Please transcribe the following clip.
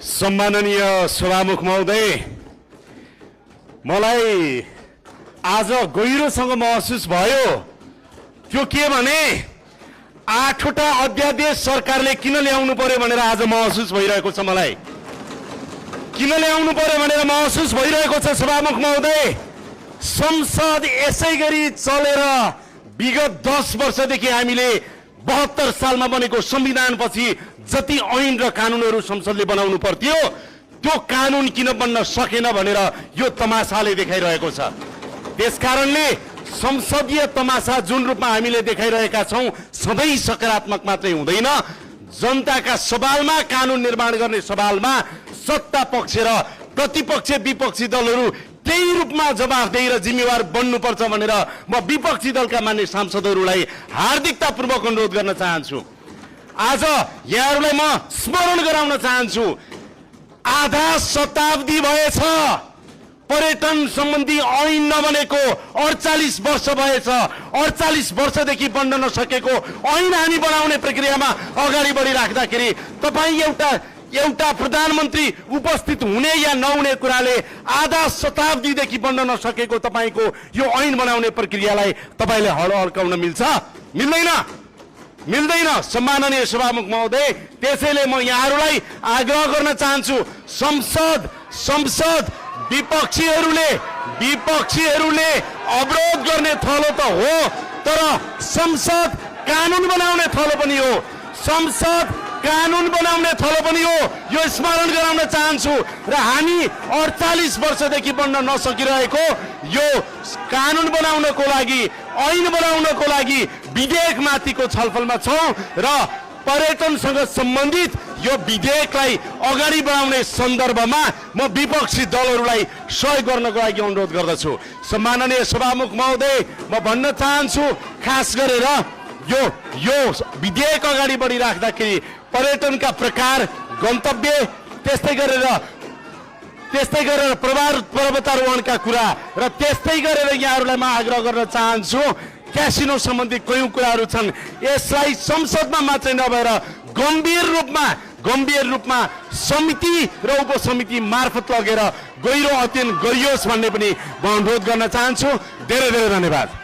सम्माननीय सभामुख महोदय, मलाई आज गहिरोसँग महसुस भयो। त्यो के भने 8वटा अध्यादेश सरकारले किन ल्याउनु पर्यो भनेर आज महसुस भइरहेको छ। मलाई किन ल्याउनु पर्यो भनेर महसुस भइरहेको छ। सभामुख महोदय, संसद यसै गरी चलेर विगत 10 वर्षदेखि हामीले 72 सालमा बनेको संविधानपछि जति ऐन र कानुनहरू संसदले बनाउनु पर्थ्यो त्यो कानुन किन बन्न सकेन भनेर यो तमासाले देखाइरहेको छ। त्यसकारणले संसदीय तमासा जुन रूपमा हामीले देखाइरहेका छौं सधैँ सकारात्मक मात्रै हुँदैन। जनताका सवालमा, कानुन निर्माण गर्ने सवालमा सत्ता पक्ष र प्रतिपक्ष विपक्षी दलहरू त्यही रूपमा जवाफदेही र जिम्मेवार बन्नुपर्छ भनेर म विपक्षी दलका मान्य सांसदहरूलाई हार्दिकतापूर्वक अनुरोध गर्न चाहन्छु। आज यहाँहरूलाई म स्मरण गराउन चाहन्छु, आधा शताब्दी भएछ पर्यटन सम्बन्धी ऐन नबनेको, 48 वर्ष भएछ। 48 वर्षदेखि बन्न नसकेको ऐन हामी बनाउने प्रक्रियामा अगाडि बढिराख्दाखेरि तपाईँ एउटा प्रधानमन्त्री उपस्थित हुने या नहुने कुराले आधा शताब्दीदेखि बन्न नसकेको तपाईको यो ऐन बनाउने प्रक्रियालाई तपाईले हलो हल्काउन मिल्छ? मिल्दैन। सम्माननीय सभामुख महोदय, त्यसैले म यहाँहरूलाई आग्रह गर्न चाहन्छु, संसद विपक्षीहरूले अवरोध गर्ने थलो त हो, तर संसद कानुन बनाउने थलो पनि हो। संसद कानुन बनाउने थलो पनि हो, यो स्मरण गराउन चाहन्छु। र हामी 48 वर्षदेखि बन्न नसकिरहेको यो कानुन बनाउनको लागि, ऐन बनाउनको लागि विधेयकमाथिको छलफलमा छौं र पर्यटनसँग सम्बन्धित यो विधेयकलाई अगाडि बढाउने सन्दर्भमा म विपक्षी दलहरूलाई सहयोग गर्नको लागि अनुरोध गर्दछु। सम्माननीय सभामुख महोदय, म भन्न चाहन्छु, खास गरेर यो विधेयक अगाडि बढिराख्दाखेरि पर्यटनका प्रकार, गन्तव्य, त्यस्तै गरेर पर्वतारोहणका कुरा र त्यस्तै गरेर यहाँहरूलाई म आग्रह गर्न चाहन्छु, क्यासिनो सम्बन्धी कयौं कुराहरू छन्, यसलाई संसदमा मात्रै नभएर गम्भीर रूपमा समिति र उपसमिति मार्फत लगेर गहिरो अध्ययन गरियोस् भन्ने पनि म अनुरोध गर्न चाहन्छु। धेरै धेरै धन्यवाद।